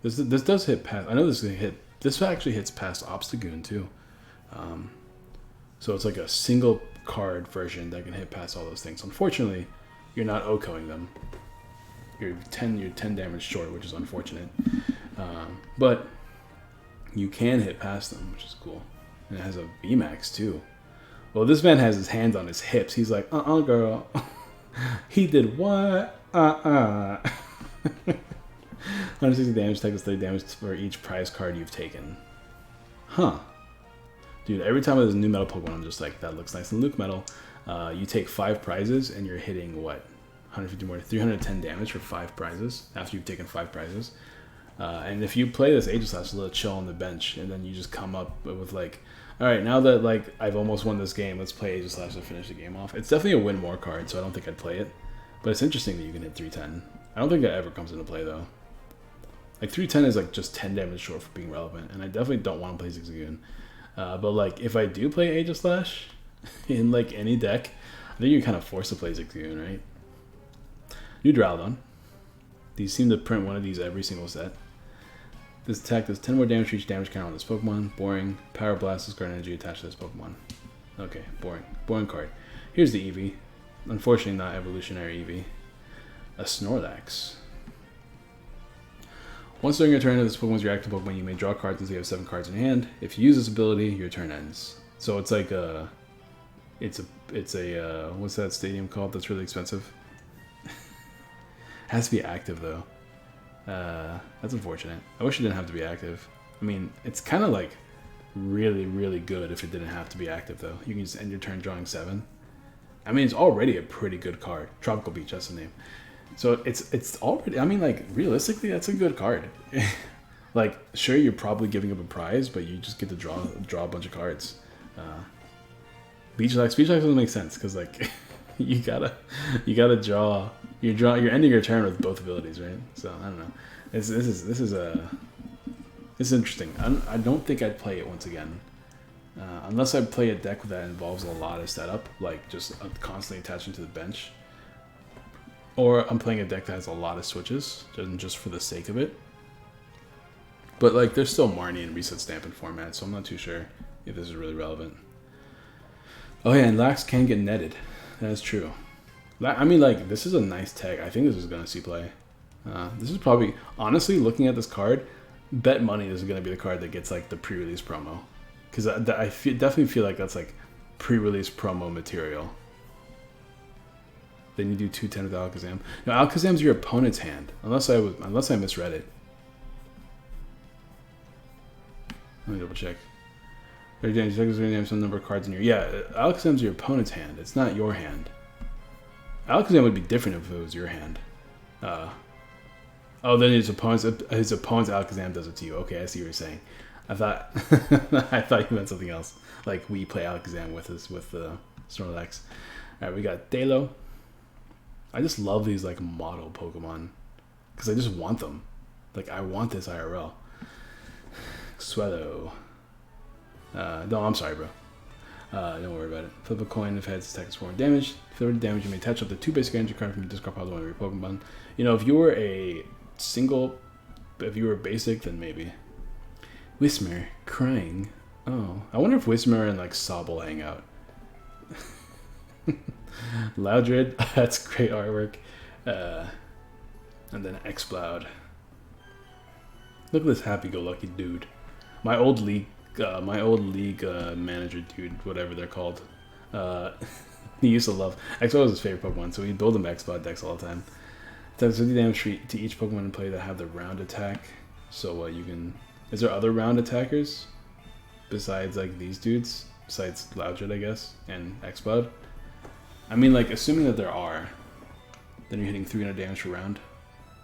This does hit past. I know this is gonna hit. This actually hits past Obstagoon too. So it's like a single card version that can hit past all those things. Unfortunately, you're not OHKOing them. You're 10 damage short, which is unfortunate. But you can hit past them, which is cool. And it has a VMAX too. Well, this man has his hands on his hips. He's like, girl. He did what? 160 damage, takes 30 damage for each prize card you've taken. Huh. Dude, every time there's a new metal Pokemon, I'm just like, that looks nice in Luke Metal. You take 5 prizes and you're hitting what? 150 more, 310 damage for 5 prizes after you've taken 5 prizes. And if you play this Aegislash, let it chill on the bench, and then you just come up with like, all right, now that like I've almost won this game, let's play Aegislash to finish the game off. It's definitely a win more card, so I don't think I'd play it. But it's interesting that you can hit 310. I don't think that ever comes into play though. Like 310 is like just 10 damage short for being relevant, and I definitely don't want to play Zigzagoon. But like if I do play Aegislash in like any deck, I think you're kind of forced to play Zigzagoon, right? New Duraludon. These seem to print one of these every single set. This attack does 10 more damage for each damage counter on this Pokemon. Boring. Power Blast is card energy attached to this Pokemon. Okay, boring. Boring card. Here's the Eevee. Unfortunately not evolutionary Eevee. A Snorlax. Once during your turn, if this Pokemon is your active Pokemon, you may draw cards until you have 7 cards in your hand. If you use this ability, your turn ends. So it's like a... It's a what's that stadium called that's really expensive? Has to be active though. That's unfortunate. I wish it didn't have to be active. I mean, it's kind of like really, really good if it didn't have to be active though. You can just end your turn drawing 7. I mean, it's already a pretty good card. Tropical Beach, that's the name. So it's already, I mean, like, realistically, that's a good card. Like, sure, you're probably giving up a prize, but you just get to draw a bunch of cards. Beach Life doesn't make sense, because, like, you gotta draw, you're ending your turn with both abilities, right? So, I don't know. This is interesting. I don't think I'd play it once again. Unless I play a deck that involves a lot of setup, like just constantly attaching to the bench. Or I'm playing a deck that has a lot of switches, just for the sake of it. But like, there's still Marnie and Reset Stamp in format, so I'm not too sure if this is really relevant. Oh yeah, and Lax can get netted. That is true. I mean, like, this is a nice tag. I think this is going to see play. This is probably, honestly, looking at this card, bet money this is going to be the card that gets like the pre-release promo. Because I definitely feel like that's like pre-release promo material. Then you do 210 with Alakazam. No, Alakazam's your opponent's hand, unless I misread it. Let me double check. Some number of cards in your Alakazam's your opponent's hand. It's not your hand. Alakazam would be different if it was your hand. Oh, then his opponent's Alakazam does it to you. Okay, I see what you're saying. I thought you meant something else. Like we play Alakazam with Snorlax. All right, we got Dalo. I just love these like model Pokemon because I just want them. Like I want this IRL. Swellow. No, I'm sorry, bro. Don't worry about it. Flip a coin if heads attack is 4 damage. If there were damage, you may attach up to 2 basic energy cards from your discard pile to one of your Pokemon. You know, if you were basic, then maybe. Whismur, crying. Oh, I wonder if Whismur and like Sobble hang out. Loudred, that's great artwork. And then Exploud. Look at this happy-go-lucky dude. My old league manager dude, whatever they're called. He used to love Expo was his favorite Pokemon, so he'd build him Expo decks all the time. Does 50 damage to each Pokemon in play that have the round attack. So you can. Is there other round attackers besides like these dudes? Besides Loudred, I guess, and Expo? I mean, like, assuming that there are, then you're hitting 300 damage per round.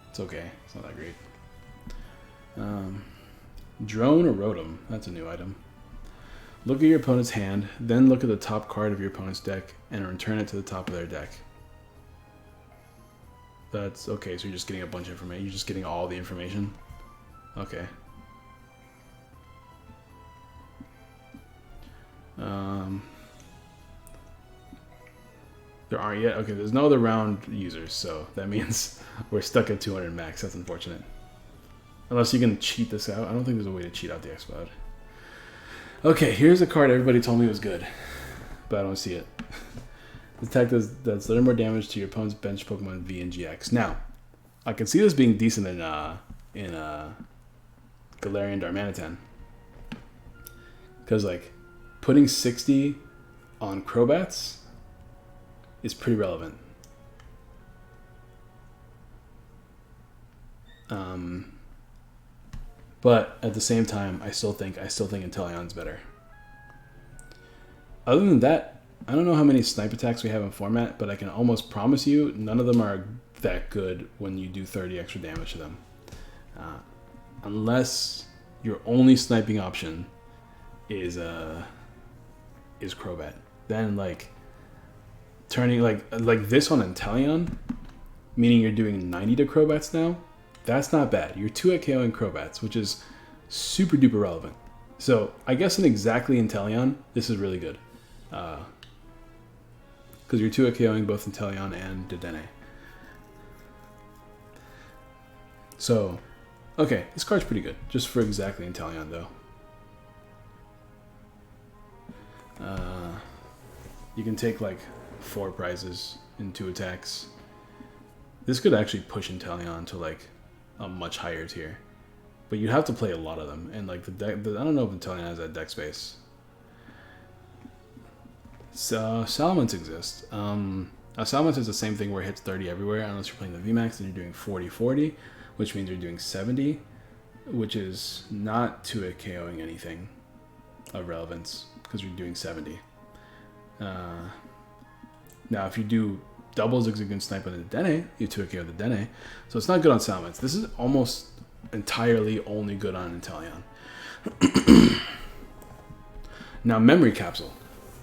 It's okay. It's not that great. Drone or Rotom. That's a new item. Look at your opponent's hand, then look at the top card of your opponent's deck and return it to the top of their deck. That's okay, so you're just getting a bunch of information. You're just getting all the information. Okay. There aren't yet. Okay, there's no other round users, so that means we're stuck at 200 max. That's unfortunate. Unless you can cheat this out. I don't think there's a way to cheat out the X-Cloud. Okay, here's a card everybody told me was good, but I don't see it. The attack does 30 more damage to your opponent's bench Pokemon V and GX. Now, I can see this being decent in Galarian Darmanitan. Because, like, putting 60 on Crobats is pretty relevant. But at the same time, I still think Inteleon's better. Other than that, I don't know how many snipe attacks we have in format, but I can almost promise you none of them are that good when you do 30 extra damage to them. Unless your only sniping option is Crobat. Then like turning like this on Inteleon, meaning you're doing 90 to Crobats now, that's not bad. You're 2 KOing Crobats, which is super duper relevant. So I guess in exactly Inteleon, this is really good. Because you're 2 KOing both Inteleon and Dedenne. So, okay, this card's pretty good. Just for exactly Inteleon, though. You can take like 4 prizes in 2 attacks. This could actually push Inteleon to like a much higher tier. But you have to play a lot of them. And like the deck, I don't know if Inteleon has that deck space. So Salamence exists. Salamence is the same thing where it hits 30 everywhere unless you're playing the VMAX and you're doing 40-40, which means you're doing 70, which is not 2 KOing anything of relevance because you're doing 70. Now if you do double Zigzagoon Snipe on the Dene, you 2 KO the Dene, so it's not good on Salamence. This is almost entirely only good on Inteleon. Now Memory Capsule.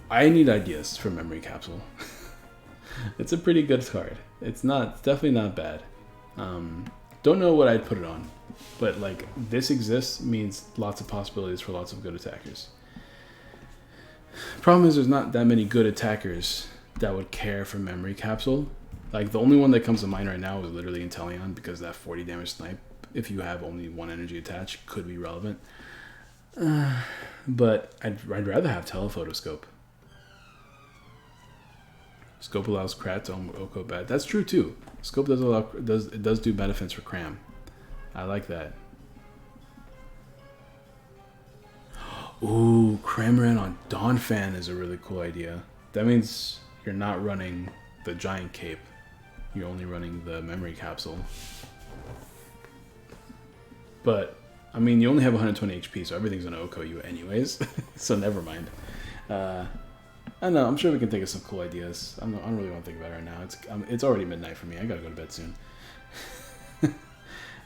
I need ideas for Memory Capsule. It's a pretty good card. It's definitely not bad. Don't know what I'd put it on, but like this exists means lots of possibilities for lots of good attackers. Problem is there's not that many good attackers that would care for Memory Capsule. Like the only one that comes to mind right now is literally Inteleon because that 40 damage snipe, if you have only 1 energy attached, could be relevant. But I'd rather have Telephotoscope. Scope allows Krat to Oko bad. That's true too. Scope does do benefits for Cram. I like that. Ooh, Cramorant on Donphan is a really cool idea. That means you're not running the Giant Cape. You're only running the Memory Capsule. But, I mean, you only have 120 HP, so everything's going to Oko you anyways. So never mind. I don't know. I'm sure we can think of some cool ideas. I don't really want to think about it right now. It's already midnight for me. I got to go to bed soon.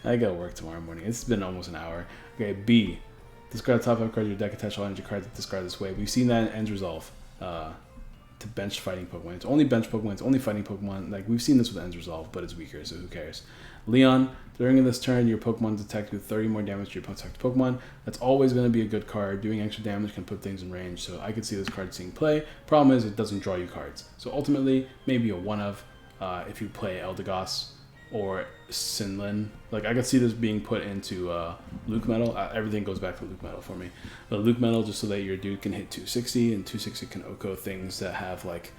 I got to work tomorrow morning. It's been almost an hour. Okay, B. Discard the top 5 cards of your deck, attach all energy cards that discard this way. We've seen that in End's Resolve. To bench fighting Pokemon. It's only bench Pokemon, it's only fighting Pokemon. Like, we've seen this with End's Resolve, but it's weaker, so who cares? Leon, during this turn, your Pokemon's attacked with 30 more damage to your opponent's attacked Pokemon. That's always going to be a good card. Doing extra damage can put things in range, so I could see this card seeing play. Problem is, it doesn't draw you cards. So ultimately, maybe a one-of if you play Eldegoss or Sinlin. Like, I could see this being put into Luke Metal. Everything goes back to Luke Metal for me. But Luke Metal, just so that your dude can hit 260, and 260 can Oko things that have, like,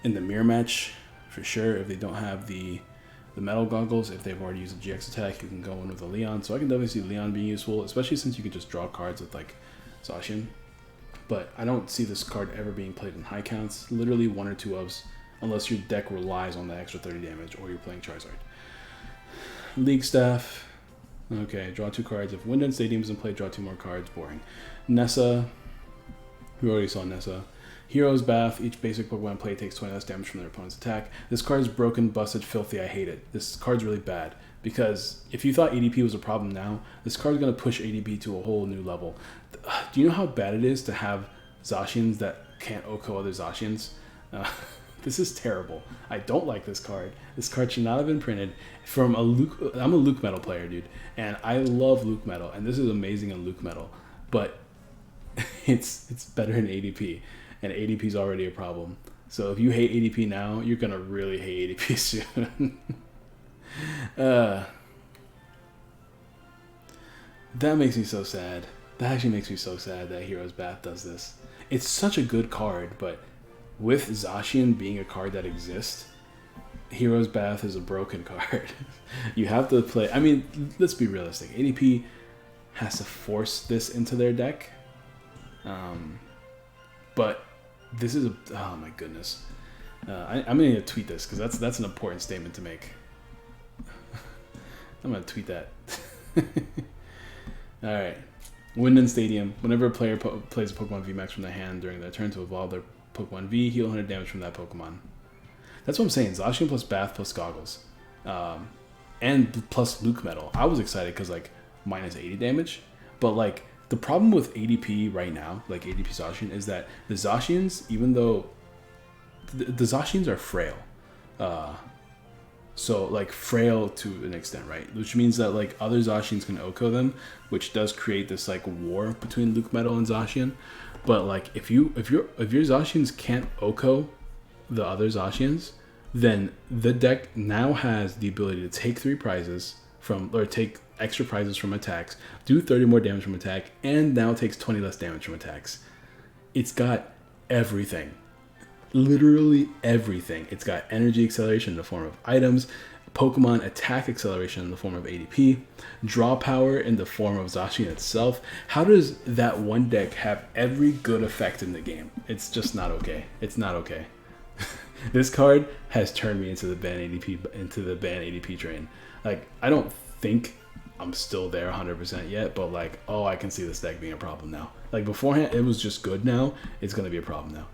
in the mirror match, for sure. If they don't have the Metal Goggles, if they've already used a GX attack, you can go in with a Leon. So I can definitely see Leon being useful, especially since you can just draw cards with, like, Zacian. But I don't see this card ever being played in high counts. Literally 1 or 2 ofs. unless your deck relies on the extra 30 damage or you're playing Charizard. League Staff. Okay, draw 2 cards. If Wind End Stadium is in play, draw 2 more cards. Boring. Nessa. We already saw Nessa. Hero's Bath. Each basic Pokemon play takes 20 less damage from their opponent's attack. This card is broken, busted, filthy. I hate it. This card's really bad. Because if you thought ADP was a problem now, this card's going to push ADP to a whole new level. Do you know how bad it is to have Zacians that can't OHKO other Zacians? This is terrible. I don't like this card. This card should not have been printed from a Luke. I'm a Luke Metal player, dude, and I love Luke Metal, and this is amazing in Luke Metal, but it's better in ADP, and ADP is already a problem. So if you hate ADP now, you're gonna really hate ADP soon. That makes me so sad. That actually makes me so sad that Hero's Bath does this. It's such a good card, but with Zacian being a card that exists, Hero's Bath is a broken card. You have to play... I mean, let's be realistic. ADP has to force this into their deck. But this is a... Oh, my goodness. I'm going to tweet this, because that's an important statement to make. I'm going to tweet that. Alright. Wind End Stadium. Whenever a player plays a Pokemon VMAX from their hand during their turn to evolve their Pokemon V, heal 100 damage from that Pokemon. That's what I'm saying. Zacian plus Bath plus Goggles. And plus Luke Metal. I was excited because, like, minus 80 damage. But, like, the problem with ADP right now, like ADP Zacian, is that the Zacians, even though... The Zacians are frail. So, like, frail to an extent, right? Which means that, like, other Zacians can OHKO them, which does create this, like, war between Luke Metal and Zacian. But, like, if your Zacians can't OHKO the other Zacians, then the deck now has the ability to take 3 prizes from, or take extra prizes from attacks, do 30 more damage from attack, and now takes 20 less damage from attacks. It's got everything. Literally everything. It's got energy acceleration in the form of items, Pokemon attack acceleration in the form of ADP, draw power in the form of Zacian itself. How does that one deck have every good effect in the game? It's just not okay. It's not okay. This card has turned me into the ban ADP train. Like, I don't think I'm still there 100% yet, but like, oh, I can see this deck being a problem now. Like, beforehand it was just good. Now it's gonna be a problem now.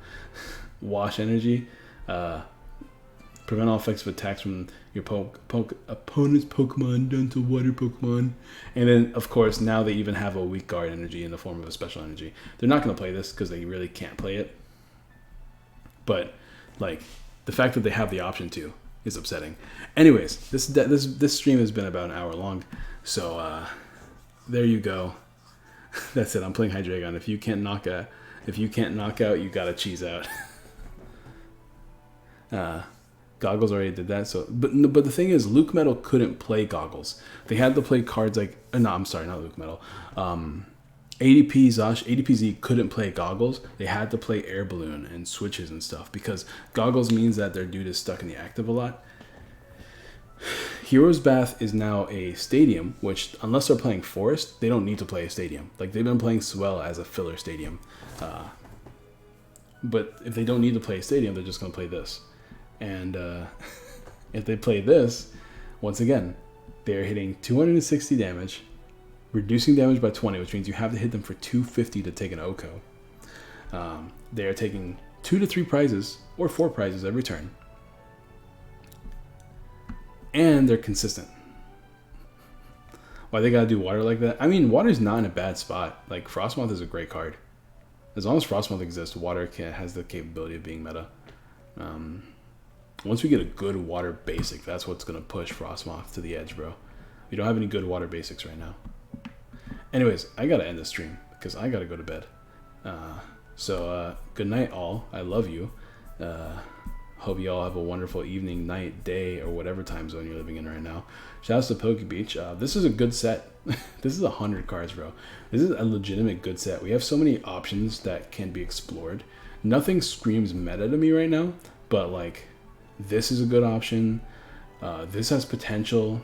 Wash energy, prevent all effects of attacks from your opponent's Pokemon done to water Pokemon. And then, of course, now they even have a weak guard energy in the form of a special energy. They're not going to play this because they really can't play it. But, like, the fact that they have the option to is upsetting. Anyways, this stream has been about an hour long. So, there you go. That's it. I'm playing Hydreigon. If you can't knock out, you gotta cheese out. Goggles already did that. So, but the thing is, Luke Metal couldn't play Goggles. They had to play cards like... No, I'm sorry, not Luke Metal. ADP couldn't play Goggles. They had to play Air Balloon and switches and stuff, because Goggles means that their dude is stuck in the active a lot. Hero's Bath is now a stadium, which, unless they're playing Forest, they don't need to play a stadium. Like, they've been playing Swell as a filler stadium. But if they don't need to play a stadium, they're just going to play this. And if they play this, once again, they're hitting 260 damage, reducing damage by 20, which means you have to hit them for 250 to take an OHKO. They are taking 2 to 3 prizes, or 4 prizes every turn. And they're consistent. Why they gotta do water like that? I mean, water's not in a bad spot. Like, Frostmoth is a great card. As long as Frostmoth exists, water has the capability of being meta. Once we get a good water basic, that's what's gonna push Frostmoth to the edge, bro. We don't have any good water basics right now. Anyways, I gotta end the stream because I gotta go to bed. So good night, all. I love you. Hope you all have a wonderful evening, night, day, or whatever time zone you're living in right now. Shoutouts to Poke Beach. This is a good set. This is 100 cards, bro. This is a legitimate good set. We have so many options that can be explored. Nothing screams meta to me right now, but like, this is a good option. This has potential.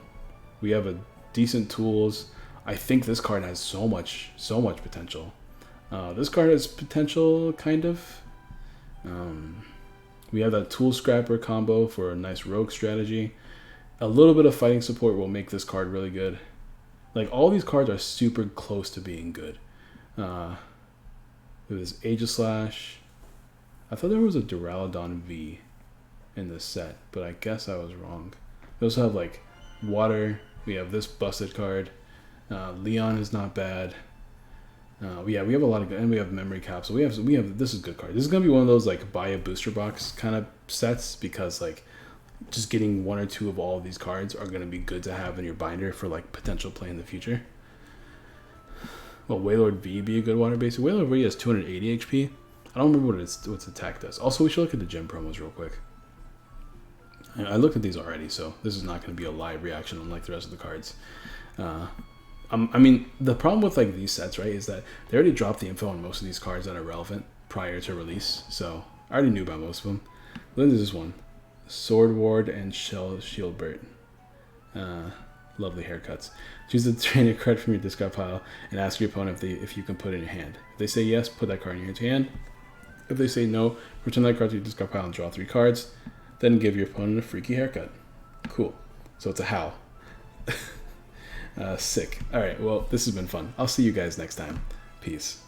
We have a decent tools. I think this card has so much potential. This card has potential, kind of. We have that Tool Scrapper combo for a nice rogue strategy. A little bit of fighting support will make this card really good. Like, all these cards are super close to being good. There's Aegislash. I thought there was a Duraludon V in this set, but I guess I was wrong. We also have, like, Water. We have this busted card. Leon is not bad. Yeah, we have a lot of good, and we have Memory Capsule. We have this is a good card. This is gonna be one of those like buy a booster box kind of sets, because like just getting 1 or 2 of all of these cards are gonna be good to have in your binder for like potential play in the future. Will Wailord V be a good water base? Wailord V has 280 HP. I don't remember what its attack does. Also, we should look at the gym promos real quick. I looked at these already, so this is not going to be a live reaction unlike the rest of the cards. I mean, the problem with like these sets, right, is that they already dropped the info on most of these cards that are relevant prior to release, so I already knew about most of them. Then there's this one, Sword Ward and Shieldbert. Lovely haircuts. Choose the trainer card from your discard pile and ask your opponent if you can put it in your hand. If they say yes, put that card in your hand. If they say no, return that card to your discard pile and draw 3 cards. Then give your opponent a freaky haircut. Cool. So it's a howl. Sick. Alright, well, this has been fun. I'll see you guys next time. Peace.